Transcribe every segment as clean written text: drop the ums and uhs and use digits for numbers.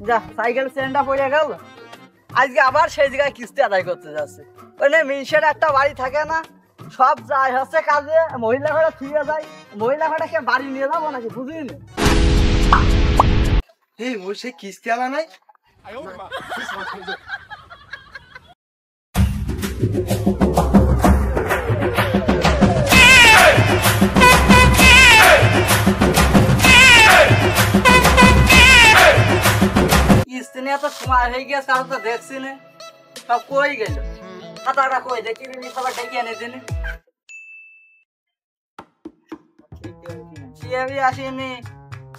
যা সাইকেল স্ট্যান্ডটা পড়ে গেল, আজকে আবার সেই জায়গায় কিস্তি আদায় করতে যাচ্ছে। ওখানে মিনসের একটা বাড়ি থাকে না, সব যায় হচ্ছে কাজে, মহিলা ভাড়া ফিরে যায়, মহিলা ভাড়াকে বাড়ি নিয়ে যাবো নাকি বুঝিনি। এই ওই সেই কিস্তি আলা নাই, কিস্তি নিয়ে তো সময় হয়ে গিয়েছে, কারো তো দেখছি না, সব কই গেল, খাতাটা কই দেখি সবাই ডেকে এনে দিন। আসেনি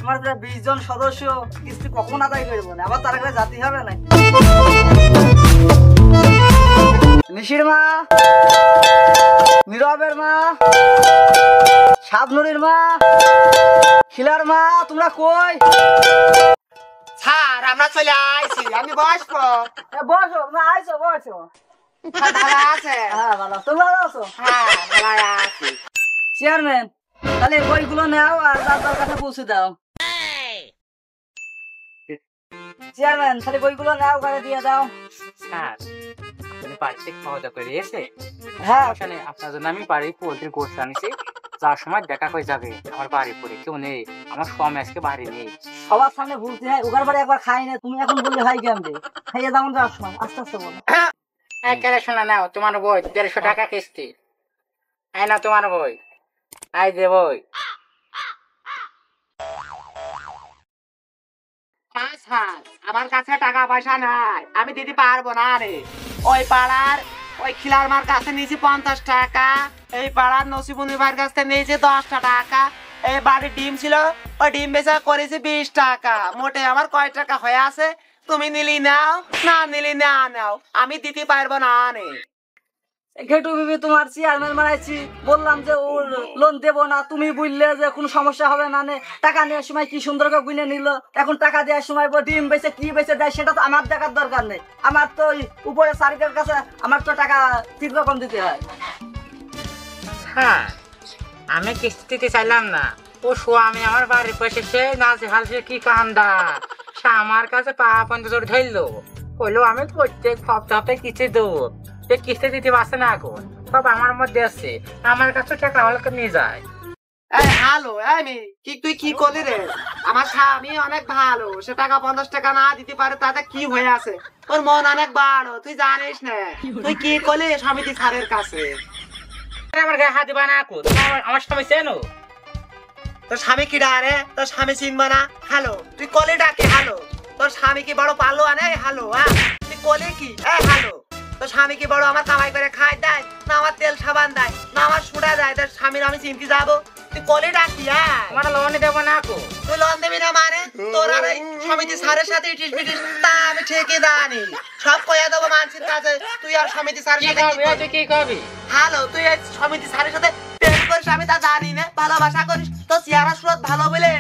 আমার 20 জন সদস্য, কিস্তি কখন আদায় করবো না, আবার তার কাছে জাতি হবে না। নিশির মা, নীরবের মা, শাবনুরের মা, শিলার মা, তোমরা কই? স্যার আমরা চলে আইছি, আমি বসবো। বসো, না আইসো বসো। ভালো আছে? হ্যাঁ ভালো, তুমি ভালো আছো? হ্যাঁ ভালো আছি। চেয়ারম্যান, তাহলে বইগুলো নাও আর তার কাছে পৌঁছে দাও। চেয়ারম্যান, তাহলে বইগুলো নাও, ঘরে দিয়ে দাও। স্যার আপনি বাড়িতে খাওয়া দাওয়া করে এসে হ্যাঁ আপনার জন্য আমি বাড়ি পোল্ট্রির গোষ্ঠ আনিছি, যার সময় দেখা হয়ে যাবে। আমার বাড়ি পরে কেউ নেই, আমার স্বামী আজকে বাড়ি নেই। সবার সামনে বলতে হয়, ওগার বাড়ি একবার খাই না, তুমি এখন বললে হয় কেমন? খাইয়ে যেমন যাওয়ার সময় আস্তে আস্তে বলো। একেবারে শোনা নাও, তোমার বই 150 টাকা কিস্তি। এই না তোমার বই, আই যে বই। আমার কাছে টাকা পয়সা নাই, আমি দিতে পারবো না রে। ওই পাড়ার ওই খিলার মার কাছে নিয়েছি 50 টাকা, এই পাড়ার নসিবুনি ভাইয়ের কাছে নিয়েছি 10 টাকা, এই বাড়ির ডিম ছিল, ওই ডিম বেচা করেছি 20 টাকা। মোটে আমার কয় টাকা হয়ে আছে? তুমি নিলি নাও, না নিলি না নাও, আমি দিতে পারবো না রে। ঘেটু বিবি তোমার চেয়ারম্যান বানাইছি, বললাম যে ও লোন দেবো না, তুমি বুঝলে যে কোনো সমস্যা হবে না, নে টাকা নেওয়ার সময় কি সুন্দর করে গুনে নিল, এখন টাকা দেওয়ার সময় ডিম বেচে কি বেচে দেয় সেটা তো আমার দেখার দরকার নেই। আমার তো ওই উপরে সার্কের কাছে আমার তো টাকা ঠিক রকম দিতে হয়। হ্যাঁ আমি কিস্তি দিতে চাইলাম না, ও স্বামী আমার বাড়ির পাশে সে নাচে হালছে কি কান্দা, সে আমার কাছে পা পর্যন্ত ধরলো, বললো আমি প্রত্যেক সপ্তাহে কিস্তি দেবো, সে কিস্তি দিতে পারছে না, এখন সব আমার মধ্যে আছে, আমার কাছে টাকা হলকে নিয়ে যায়। এই হ্যালো, আমি কি তুই কি করলি রে? আমার স্বামী অনেক ভালো, সে টাকা 50 টাকা না দিতে পারে, তাতে কি হয়ে আছে? তোর মন অনেক ভালো, তুই জানিস না। তুই কি করলি সমিতি স্যারের কাছে? আমার গায়ে হাত দিবা না, আমার স্বামী চেনো? তোর স্বামী কি ডারে? তোর স্বামী চিনবা না? হ্যালো, তুই কলে ডাকে হ্যালো? তোর স্বামী কি বড় পালো আনে? হ্যালো, হ্যাঁ তুই কলে কি? হ্যালো, তোর স্বামী কি বড় আমার কামাই করে খাই দেয়, না আমার তেল সাবান দেয়, না আমার সুড়া দেয়? তোর স্বামীর আমি চিনতে যাবো? তুই কলে ডাকি? আমার লোন দেবো না, তুই লোন দিবি না মানে? তোর আর এই সমিতি স্যারের সাথে ইটিস পিটিস তা আমি ঠিকই জানি, সব কইয়া দেবো মানুষের কাছে। তুই আর সমিতি স্যারের সাথে কি করবি? হ্যালো, তুই এই সমিতি স্যারের সাথে প্রেম করিস আমি তা জানি না, ভালোবাসা করিস, তো চেহারা সুরত ভালো বলে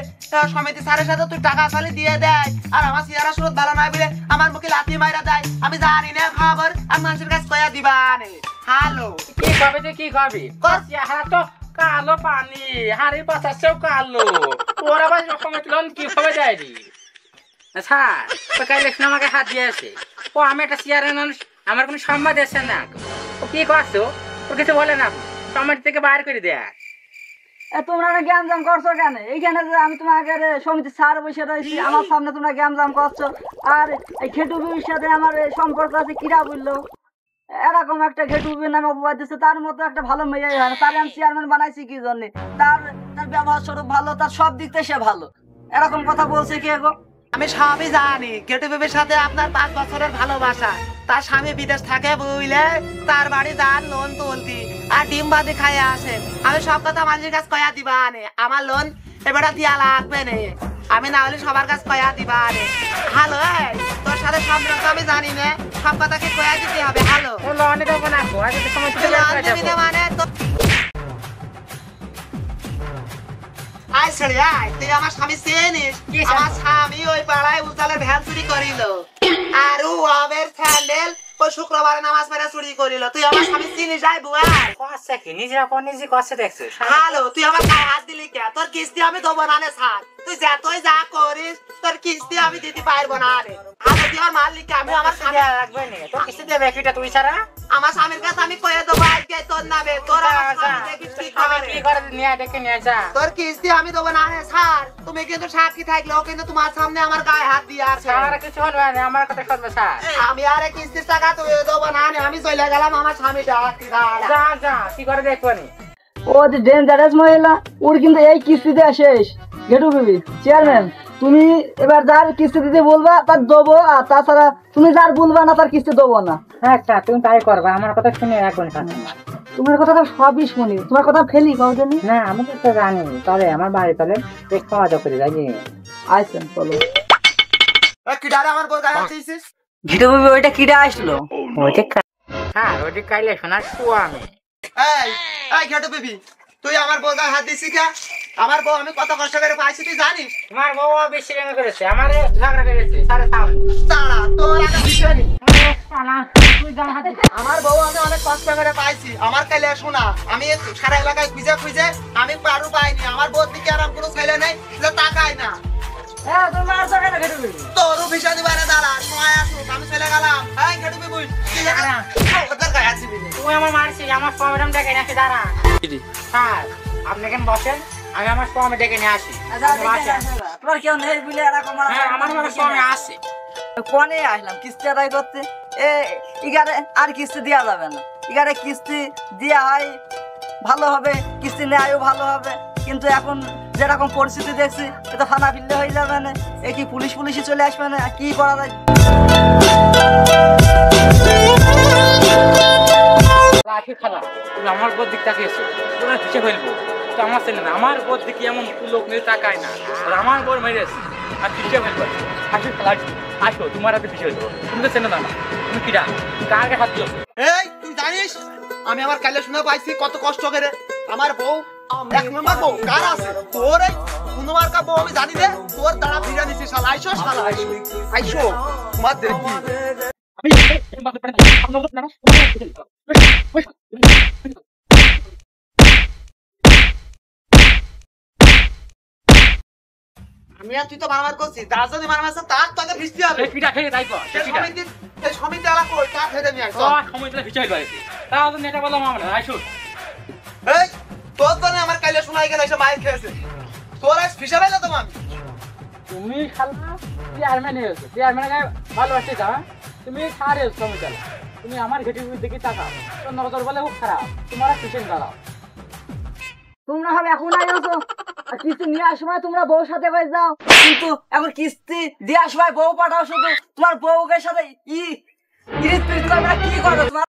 সমিতি স্যারের সাথে তুই টাকা খালি দিয়ে দেয়, আর আমার চেহারা সুরত ভালো নয় বলে আমার মুখে লাথি মাইরা দেয়। আমি জানি না খবর, আমি মানুষের কাছে কইয়া দিবা নে। হ্যালো, কি করবি? তুই কি করবি? চেহারা তো কালো পানি, হাড়ি পাচাচ্ছেও কালো, ওর আবার রকমের লোন কি ভাবে যায় রে? আচ্ছা তো কাল আমাকে হাত দিয়েছে, ও আমি একটা চেয়ারের মানুষ, আমার কোনো সম্মান দিচ্ছে না, ও কি করছো? ও কিছু বলে না, সম্মান থেকে বাইর করে দেয়। তোমরা জ্ঞান জাম করছো কেন? এইখানে যে আমি তোমাকে সমিতি স্যার বসে রয়েছি, আমার সামনে তোমরা জ্ঞান জাম করছো, আর এই খেটু বিবির সাথে আমার সম্পর্ক আছে কিরা বললো? এরকম একটা ঘেটু নামে অপবাদ দিচ্ছে, তার মতো একটা ভালো মেয়েই হয় না, তার আমি চেয়ারম্যান বানাইছি কি জন্য? তার তার ব্যবহার স্বরূপ ভালো, তার সব দিক থেকে সে ভালো, এরকম কথা বলছে কি গো? আমি সবই জানি, কেটু বেবির সাথে আপনার 5 বছরের ভালোবাসা, তার স্বামী বিদেশ থাকে বুঝলে, তার বাড়ি যান লোন তুলতি আর ডিম বাদি খাইয়া আসে। আমি সব কথা মানুষের কাছে কয়া দিবা নে, আমার লোন এবারে দিয়া লাগবে নে, আমি না হলে সবার কাছে কয়া দিবা নে। হ্যালো, তোর সাথে সম্পর্ক আমি জানি না, সব কথাকে কয়া দিতে হবে। হ্যালো, লোন দেবো না, লোন দিবি না মানে তো আয় ছেড়ে আয়, তুই আমার স্বামী চেনিস? আমার স্বামী ওই পাড়ায় উজালের ভ্যান চুরি করিল, আর ও আমের স্যান্ডেল ওই শুক্রবারে নামাজ পড়ে চুরি করিল, তুই আমার স্বামী চিনিস যাই বুয়া? কষ্ট কি নিজের আপন নিজে কষ্ট দেখছো হ্যালো, তুই আমার গায়ে হাত দিলি কে? তোর কিস্তি আমি দেবো না রে স্যার, তুই যতই যা করিস তোর কিস্তি আমি দিতে পারবো না রে। আরে তুই আমার মালিক, আমি আমার স্বামী লাগবে না তোর কিস্তি দেবে কিটা তুই ছাড়া আমার স্বামীর কাছে আমি কয়ে দেবো আজকে তোর নামে, তোর আমার স্বামী দেখিস কি আমি করে। কি করে নিয়ে ডেকে নিয়ে যা তোর কিস্তি আমি দেবো না রে স্যার, তুমি কিন্তু সাক্ষী থাকলেও কিন্তু তোমার সামনে আমার গায়ে হাত দিয়ে আছে। আমার কিছু হবে না আমার কথা শুনবে স্যার আমি আরে কিস্তির টাকা তুই দেবো না রে, আমি চলে গেলাম আমার স্বামী ডাকি দাঁড়া। যা যা কি করে দেখবো নি ও যে ডেঞ্জারাস মহিলা, ওর কিন্তু এই কিস্তি দেওয়া শেষ। ঘেটু বিবি, চেয়ারম্যান, তুমি এবার যার কিস্তি দিতে বলবা তার দেবো, আর তাছাড়া তুমি যার বলবা না তার কিস্তি দেবো না। হ্যাঁ স্যার তুমি তাই করবে আমার কথা শুনে রাখবেন তোমার কথা তো সবই শুনি, তোমার কথা ফেলি কখনই না আমি তো জানি তবে আমার বাড়ি তলে বেশ খাওয়া দাওয়া করে যাই আইসেন। চলো কি ডারে আমার বউ গায়ে হাত দিয়েছিস? ঘেটু বিবি, ওইটা কিরা আসলো? হ্যাঁ ওইটি কাইলে শোনার শুয়া আমি এই এই ঘেটু বিবি, তুই আমার বউ গায়ে হাত দিছিস কে? আমার বউ আমি কত কষ্ট করে পাইছি তুই জানিস? তোমার বউ বেশি রেঙে করেছে আমারে ঝগড়া করেছে সাড়ে সামনে দাঁড়া, তোর একটা বিষয় নেই। তুই জানা আমার বউ আমি অনেক কষ্ট করে পাইছি, আমার কাইলে শোনা, আমি সারা এলাকায় খুঁজে খুঁজে আমি পারু পাইনি। আমার বউর দিকে আর কোনো ছেলে নেই যে তাকায় না। হ্যাঁ, তোমার আর টাকা না ঘেটু বিবি। তোরও বিষয় দিবারে দাঁড়া, সময় আসুক, আমি চলে গেলাম। এই ঘেটু বিবি, তুই দাঁড়া। ওদের গায়ে হাত দিবি না। তুই আমার মারছিস আমার প্রবলেম ডেকে নিয়ে আসি দাঁড়া স্যার আপনি কেন বসেন আমি আমার স্বামী ডেকে নিয়ে আসি আচ্ছা, আপনি বসেন। তোমার কেউ নেই বলে এরকম হ্যাঁ আমার স্বামী আসছে কোনে আসলাম কিস্তি আদায় করতে। এগারে আর কিস্তি দেওয়া যাবে না, এগারে কিস্তি দেওয়া হয় ভালো হবে, কিস্তি নেওয়াও ভালো হবে, কিন্তু এখন যেরকম পরিস্থিতি দেখছি এটা থানা ফিরলে হয়ে যাবে না, এ কি পুলিশই চলে আসবে না, কি করা যায়? লাঠি খালা তুমি আমার বোধ দিক তাকিয়েছো তোরা পিছিয়ে ফেলবো তো আমার ছেলে না আমার বোধ দিকে এমন লোক নিয়ে তাকায় না আর আমার বোর মেরেছে আর পিছিয়ে ফেলবো আসো খেলা আসো তোমার হাতে পিছিয়ে ফেলবো তুমি তো চেনো না তুমি কিরা কার হাত দিয়েছো এই তুই জানিস আমি আমার কাইলে শুনে পাইছি কত কষ্ট করে আমার বউ এক নম্বর বউ কার আছে তোর? এই কুনমার কা বউ আমি জানি রে, তোর দাঁড়া ফিরা নিছি শালা। আইসো শালা, আইসো আইসো তোমার দেখি আমি আর তুই তো মারামার করছিস, তার যদি মারামার তার তোকে ভিজতে হবে। পিঠা খেয়ে তাই কর এই সমিতি আলা কই কার ফেলে নিয়ে আইছো? সময় দিলে পিছিয়ে ফেলবো তাও তো নেটা বললাম আমরা আইসো এই তোর তো আমার কাইলে শোনাই গেল এসে মাইর খেয়েছে, তোর আজ ফিসা পাইলো তোমার। তুমি খালা চেয়ারম্যান হয়েছো চেয়ারম্যানের গায়ে ভালোবাসতে যাও তুমি সারে সময় চালা তুমি আমার ঘেটির দিকে তাকাও তোর নজর বলে খুব খারাপ তোমার পিছন দাঁড়াও তোমরা হবে এখন আইছো, আর কিস্তি নেওয়ার সময় তোমরা বউর সাথে হয়ে যাও, কিন্তু এখন কিস্তি দেওয়ার সময় বউ পাঠাও শুধু, তোমার বউকে সাথে ইরিত পিরিত করবে না, কি করবে তোমার?